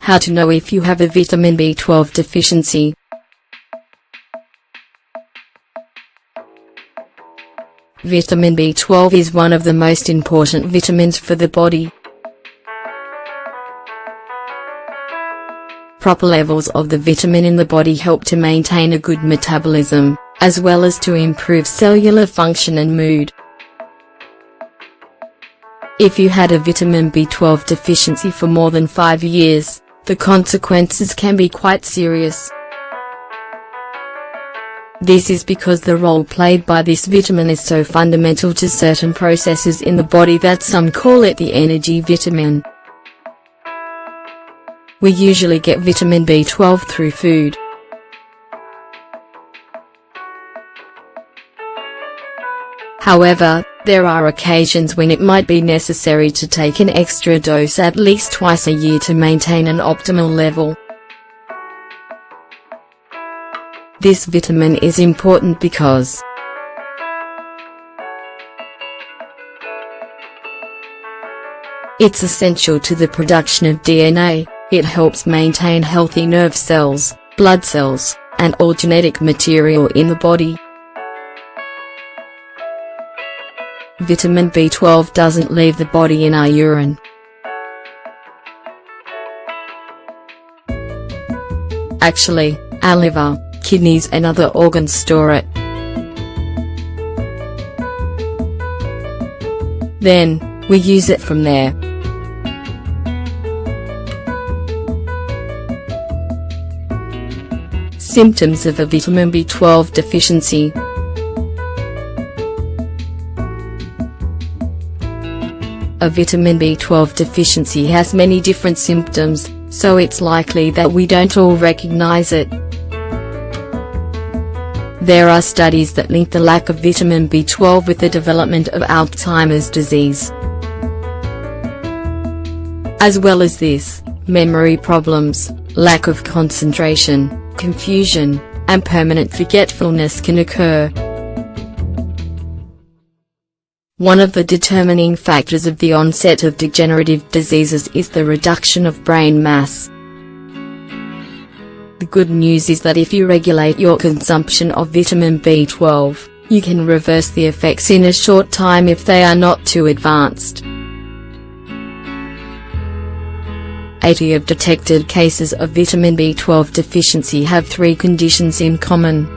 How to know if you have a vitamin B12 deficiency. Vitamin B12 is one of the most important vitamins for the body. Proper levels of the vitamin in the body help to maintain a good metabolism, as well as to improve cellular function and mood. If you had a vitamin B12 deficiency for more than 5 years, the consequences can be quite serious. This is because the role played by this vitamin is so fundamental to certain processes in the body that some call it the energy vitamin. We usually get vitamin B12 through food. However, there are occasions when it might be necessary to take an extra dose at least twice a year to maintain an optimal level. This vitamin is important because it's essential to the production of DNA. It helps maintain healthy nerve cells, blood cells, and all genetic material in the body. Vitamin B12 doesn't leave the body in our urine. Actually, our liver, kidneys and other organs store it. Then, we use it from there. Symptoms of a vitamin B12 deficiency. A vitamin B12 deficiency has many different symptoms, so it's likely that we don't all recognize it. There are studies that link the lack of vitamin B12 with the development of Alzheimer's disease. As well as this, memory problems, lack of concentration, confusion, and permanent forgetfulness can occur. One of the determining factors of the onset of degenerative diseases is the reduction of brain mass. The good news is that if you regulate your consumption of vitamin B12, you can reverse the effects in a short time if they are not too advanced. 80 of detected cases of vitamin B12 deficiency have 3 conditions in common.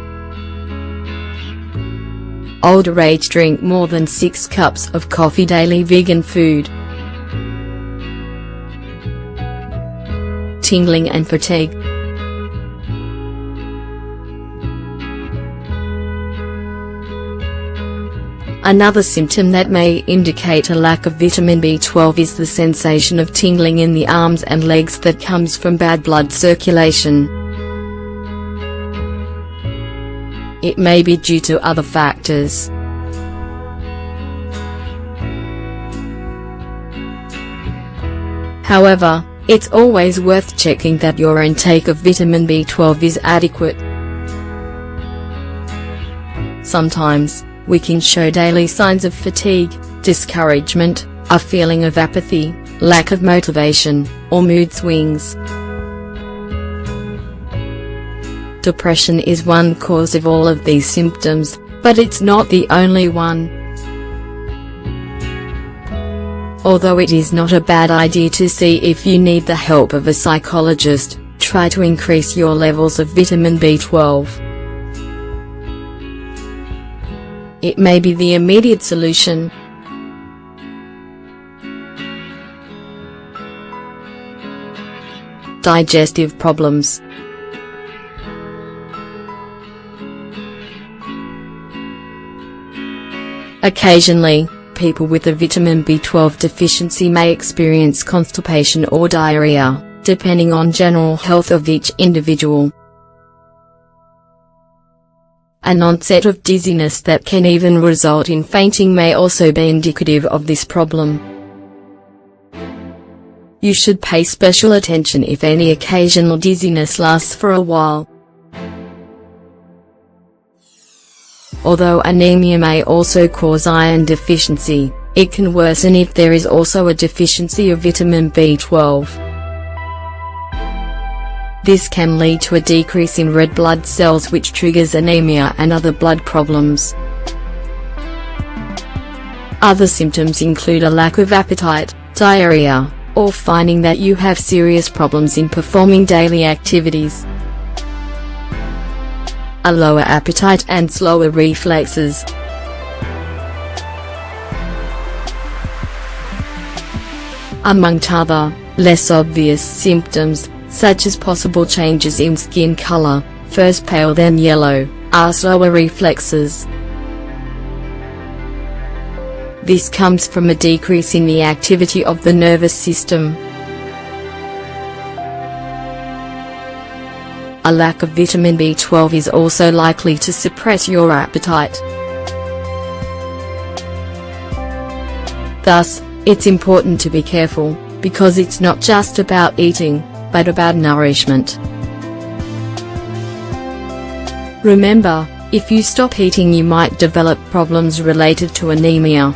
Older age drink more than 6 cups of coffee daily. Vegan food. Tingling and fatigue. Another symptom that may indicate a lack of vitamin B12 is the sensation of tingling in the arms and legs that comes from bad blood circulation. It may be due to other factors. However, it's always worth checking that your intake of vitamin B12 is adequate. Sometimes, we can show daily signs of fatigue, discouragement, a feeling of apathy, lack of motivation, or mood swings. Depression is one cause of all of these symptoms, but it's not the only one. Although it is not a bad idea to see if you need the help of a psychologist, try to increase your levels of vitamin B12. It may be the immediate solution. Digestive problems. Occasionally, people with a vitamin B12 deficiency may experience constipation or diarrhea, depending on general health of each individual. An onset of dizziness that can even result in fainting may also be indicative of this problem. You should pay special attention if any occasional dizziness lasts for a while. Although anemia may also cause iron deficiency, it can worsen if there is also a deficiency of vitamin B12. This can lead to a decrease in red blood cells, which triggers anemia and other blood problems. Other symptoms include a lack of appetite, diarrhea, or finding that you have serious problems in performing daily activities. A lower appetite and slower reflexes. Among other, less obvious symptoms, such as possible changes in skin color, first pale then yellow, are slower reflexes. This comes from a decrease in the activity of the nervous system. A lack of vitamin B12 is also likely to suppress your appetite. Thus, it's important to be careful, because it's not just about eating, but about nourishment. Remember, if you stop eating, you might develop problems related to anemia,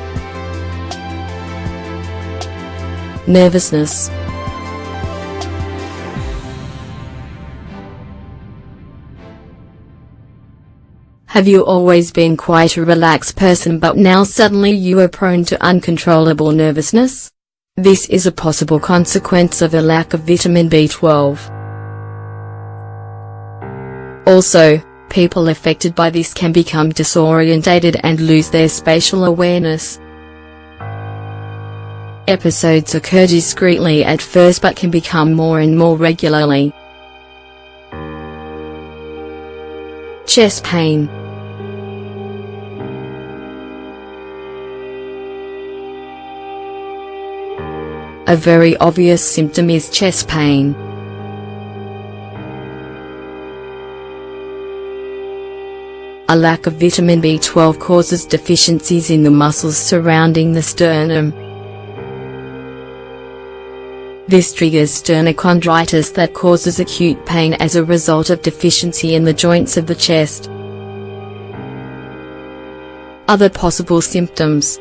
nervousness, Have you always been quite a relaxed person, but now suddenly you are prone to uncontrollable nervousness? This is a possible consequence of a lack of vitamin B12. Also, people affected by this can become disorientated and lose their spatial awareness. Episodes occur discreetly at first but can become more and more regularly. Chest pain. A very obvious symptom is chest pain. A lack of vitamin B12 causes deficiencies in the muscles surrounding the sternum. This triggers sternochondritis that causes acute pain as a result of deficiency in the joints of the chest. Other possible symptoms: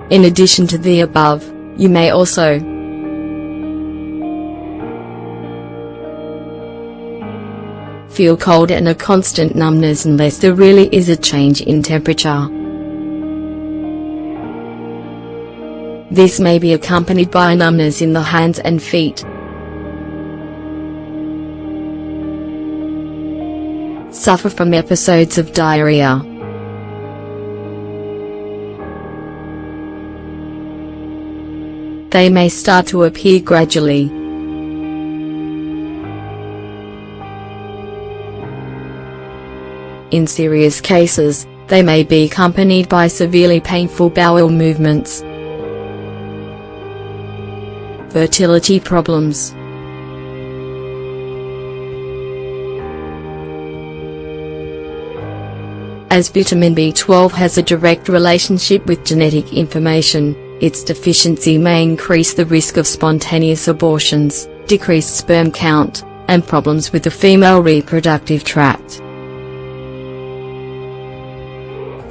in addition to the above, you may also feel cold and a constant numbness unless there really is a change in temperature. This may be accompanied by numbness in the hands and feet. Suffer from episodes of diarrhea. They may start to appear gradually. In serious cases, they may be accompanied by severely painful bowel movements. Fertility problems. As vitamin B12 has a direct relationship with genetic information, its deficiency may increase the risk of spontaneous abortions, decreased sperm count, and problems with the female reproductive tract.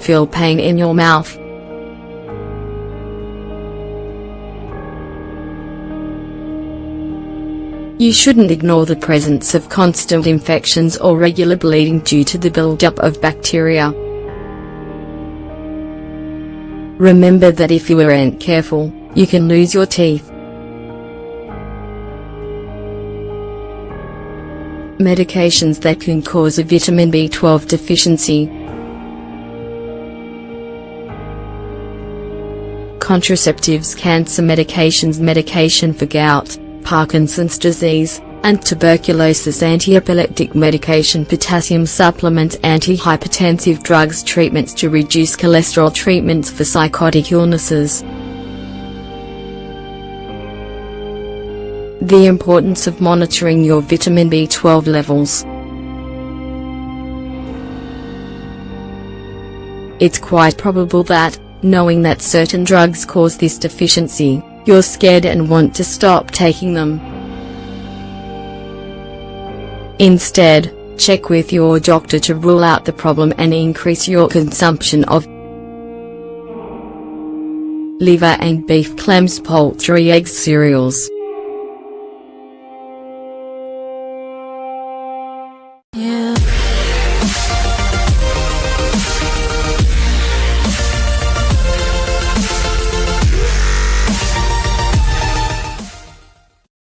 Feel pain in your mouth. You shouldn't ignore the presence of constant infections or regular bleeding due to the buildup of bacteria. Remember that if you aren't careful, you can lose your teeth. Medications that can cause a vitamin B12 deficiency. Contraceptives, cancer medications, medication for gout, Parkinson's disease, and tuberculosis, anti-epileptic medication, potassium supplements, antihypertensive drugs, treatments to reduce cholesterol, treatments for psychotic illnesses. The importance of monitoring your vitamin B12 levels. It's quite probable that, knowing that certain drugs cause this deficiency, you're scared and want to stop taking them. Instead, check with your doctor to rule out the problem and increase your consumption of liver and beef clams, poultry, eggs, cereals.